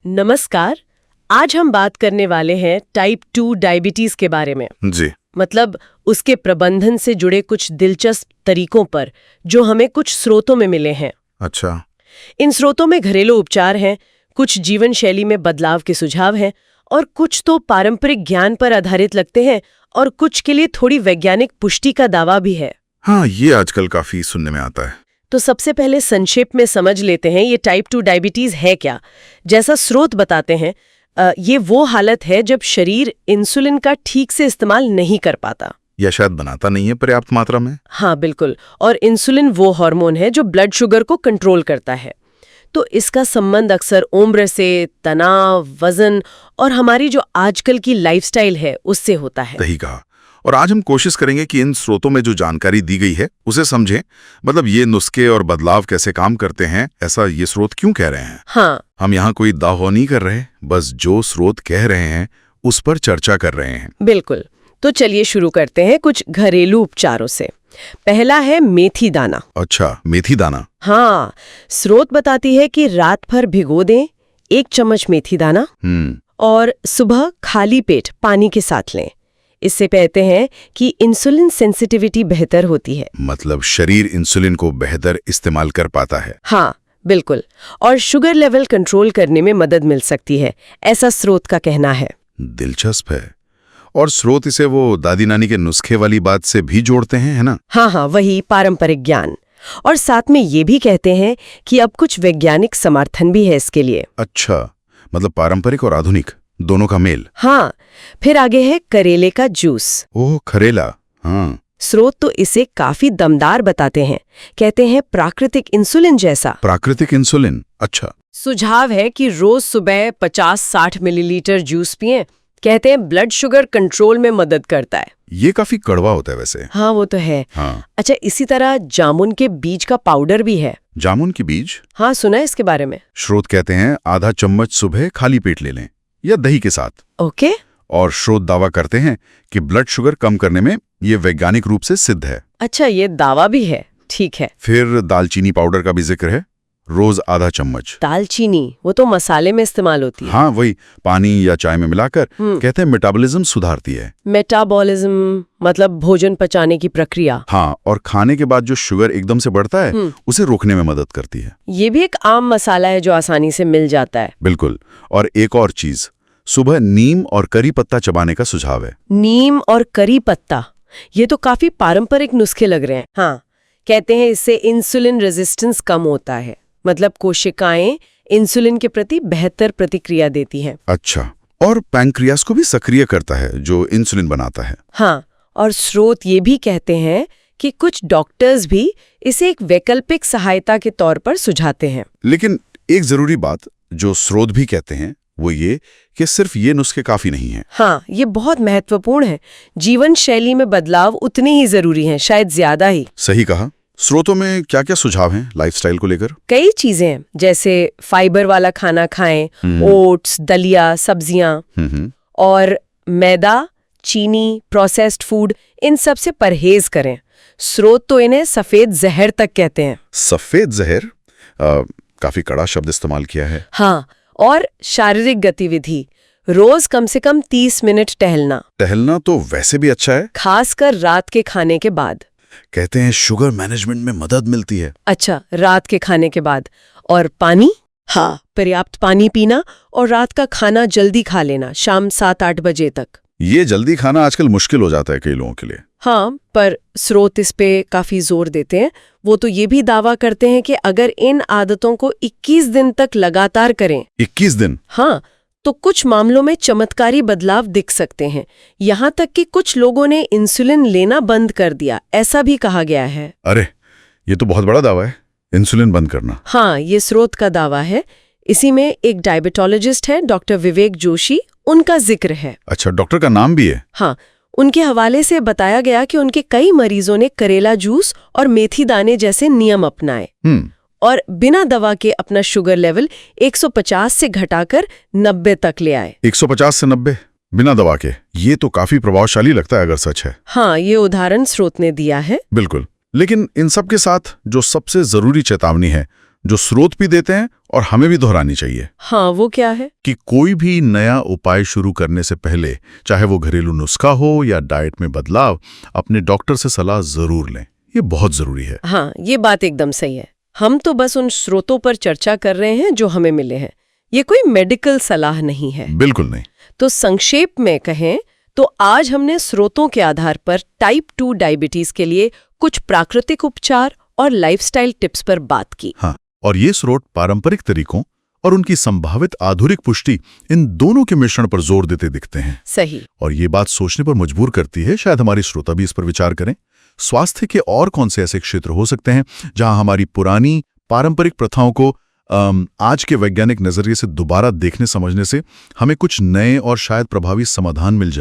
नमस्कार। आज हम बात करने वाले हैं टाइप 2 डायबिटीज के बारे में। जी। मतलब उसके प्रबंधन से जुड़े कुछ दिलचस्प तरीकों पर जो हमें कुछ स्रोतों में मिले हैं। अच्छा। इन स्रोतों में घरेलू उपचार हैं, कुछ जीवन शैली में बदलाव के सुझाव हैं और कुछ तो पारंपरिक ज्ञान पर आधारित लगते हैं और कुछ के लिए थोड़ी वैज्ञानिक पुष्टि का दावा भी है। हाँ, ये आजकल काफी सुनने में आता है। तो सबसे पहले संक्षेप में समझ लेते हैं ये टाइप 2 डायबिटीज है क्या। जैसा स्रोत बताते हैं ये वो हालत है जब शरीर इंसुलिन का ठीक से इस्तेमाल नहीं कर पाता या शायद बनाता नहीं है पर्याप्त मात्रा में। हाँ बिल्कुल। और इंसुलिन वो हार्मोन है जो ब्लड शुगर को कंट्रोल करता है। तो इसका संबंध अक्सर उम्र से, तनाव, वजन और हमारी जो आजकल की लाइफस्टाइल है उससे होता है। सही कहा। और आज हम कोशिश करेंगे कि इन स्रोतों में जो जानकारी दी गई है उसे समझें। मतलब ये नुस्खे और बदलाव कैसे काम करते हैं, ऐसा ये स्रोत क्यों कह रहे हैं। हाँ, हम यहाँ कोई दावा नहीं कर रहे, बस जो स्रोत कह रहे हैं उस पर चर्चा कर रहे हैं। बिल्कुल। तो चलिए शुरू करते हैं कुछ घरेलू उपचारों से। पहला है मेथी दाना। अच्छा, मेथी दाना। हाँ, स्रोत बताती है कि रात भर भिगो दें 1 चम्मच मेथी दाना और सुबह खाली पेट पानी के साथ लें। इससे कहते हैं कि इंसुलिन सेंसिटिविटी बेहतर होती है। मतलब शरीर इंसुलिन को बेहतर इस्तेमाल कर पाता है। हाँ बिल्कुल। और शुगर लेवल कंट्रोल करने में मदद मिल सकती है, ऐसा स्रोत का कहना है। दिलचस्प है। और स्रोत इसे वो दादी नानी के नुस्खे वाली बात से भी जोड़ते हैं, है ना। हाँ, वही पारंपरिक ज्ञान। और साथ में ये भी कहते हैं कि अब कुछ वैज्ञानिक समर्थन भी है इसके लिए। अच्छा, मतलब पारंपरिक और आधुनिक दोनों का मेल। हाँ। फिर आगे है करेले का जूस। ओह, करेला। हाँ। स्रोत तो इसे काफी दमदार बताते हैं, कहते हैं प्राकृतिक इंसुलिन जैसा। प्राकृतिक इंसुलिन। अच्छा। सुझाव है कि रोज सुबह 50-60 मिलीलीटर जूस पिएं। कहते हैं ब्लड शुगर कंट्रोल में मदद करता है। ये काफी कड़वा होता है वैसे। हाँ वो तो है। हाँ। अच्छा, इसी तरह जामुन के बीज का पाउडर भी है। जामुन के बीज? हाँ, सुना है इसके बारे में। स्रोत कहते हैं आधा चम्मच सुबह खाली पेट ले लें या दही के साथ। ओके। और स्रोत दावा करते हैं कि ब्लड शुगर कम करने में ये वैज्ञानिक रूप से सिद्ध है। अच्छा, ये दावा भी है। ठीक है। फिर दालचीनी पाउडर का भी जिक्र है, रोज आधा चम्मच। दालचीनी वो तो मसाले में इस्तेमाल होती है। हाँ वही, पानी या चाय में मिलाकर। कहते हैं मेटाबॉलिज्म सुधारती है। मेटाबॉलिज्म मतलब भोजन पचाने की प्रक्रिया। हाँ, और खाने के बाद जो शुगर एकदम से बढ़ता है उसे रोकने में मदद करती है। ये भी एक आम मसाला है जो आसानी से मिल जाता है। बिल्कुल। और एक और चीज, सुबह नीम और करी पत्ता चबाने का सुझाव है। नीम और करी पत्ता, ये तो काफी पारंपरिक नुस्खे लग रहे हैं। हाँ, कहते हैं इससे इंसुलिन रेजिस्टेंस कम होता है। मतलब कोशिकाएं इंसुलिन के प्रति बेहतर प्रतिक्रिया देती हैं। अच्छा, और पैंक्रियास को भी सक्रिय करता है जो इंसुलिन बनाता है। हाँ, और स्रोत ये भी कहते हैं कि कुछ डॉक्टर्स भी इसे एक वैकल्पिक सहायता के तौर पर सुझाते हैं। लेकिन एक जरूरी बात जो स्रोत भी कहते हैं वो ये कि सिर्फ ये नुस्खे काफी नहीं हैं। हाँ, ये बहुत महत्वपूर्ण है। जीवन शैली में बदलाव उतने ही जरूरी हैं, शायद ज्यादा ही। सही कहा। स्रोतों में क्या क्या सुझाव हैं लाइफस्टाइल को लेकर? कई चीजें हैं, जैसे फाइबर वाला खाना खाएं, ओट्स, दलिया, सब्जियां और मैदा, चीनी, प्रोसेस्ड फूड, इन सब से परहेज करें। स्रोत तो इन्हें सफेद जहर तक कहते हैं। सफेद जहर? काफी कड़ा शब्द इस्तेमाल किया है। हाँ, और शारीरिक गतिविधि, रोज कम से कम 30 मिनट टहलना। टहलना तो वैसे भी अच्छा है, खासकर रात के खाने के बाद। कहते हैं शुगर मैनेजमेंट में मदद मिलती है। अच्छा, रात के खाने के बाद। और पानी? हाँ, पर्याप्त पानी पीना और रात का खाना जल्दी खा लेना, शाम 7-8 बजे तक। ये जल्दी खाना आजकल मुश्किल हो जाता है कई लोगों के लिए। हाँ, पर स्रोत इस पे काफी जोर देते हैं। वो तो ये भी दावा करते हैं कि अगर इन आदतों को 21 दिन तक लगातार करें। 21 दिन? हाँ, तो कुछ मामलों में चमत्कारी बदलाव दिख सकते हैं। यहाँ तक कि कुछ लोगों ने इंसुलिन लेना बंद कर दिया, ऐसा भी कहा गया है। अरे, ये तो बहुत बड़ा दावा है, इंसुलिन बंद करना। हाँ, ये स्रोत का दावा है। इसी में एक डायबिटोलॉजिस्ट है, डॉक्टर विवेक जोशी, उनका जिक्र है। अच्छा, डॉक्टर का नाम भी है? हाँ, उनके हवाले से बताया गया कि उनके कई मरीजों ने करेला जूस और मेथी दाने जैसे नियम अपनाए और बिना दवा के अपना शुगर लेवल 150 से घटाकर 90 तक ले आए। 150 से 90 बिना दवा के? ये तो काफी प्रभावशाली लगता है अगर सच है। हाँ, ये उदाहरण स्रोत ने दिया है। बिल्कुल। लेकिन इन सब के साथ जो सबसे जरूरी चेतावनी है, जो स्रोत भी देते हैं और हमें भी दोहरानी चाहिए हाँ, वो क्या है? कि कोई भी नया उपाय शुरू करने से पहले, चाहे वो घरेलू नुस्खा हो या डाइट में बदलाव, अपने डॉक्टर से सलाह जरूर लें। ये बहुत जरूरी है। हाँ, ये बात एकदम सही है। हम तो बस उन स्रोतों पर चर्चा कर रहे हैं जो हमें मिले हैं। ये कोई मेडिकल सलाह नहीं है। बिल्कुल नहीं। तो संक्षेप में कहें तो आज हमने स्रोतों के आधार पर टाइप 2 डायबिटीज के लिए कुछ प्राकृतिक उपचार और लाइफस्टाइल टिप्स पर बात की। हाँ, और ये स्रोत पारंपरिक तरीकों और उनकी संभावित आधुनिक पुष्टि, इन दोनों के मिश्रण पर जोर देते दिखते हैं। सही। और ये बात सोचने पर मजबूर करती है, शायद हमारी श्रोता भी इस पर विचार करें। स्वास्थ्य के और कौन से ऐसे क्षेत्र हो सकते हैं जहां हमारी पुरानी पारंपरिक प्रथाओं को आज के वैज्ञानिक नजरिए से दोबारा देखने समझने से हमें कुछ नए और शायद प्रभावी समाधान मिल जाए।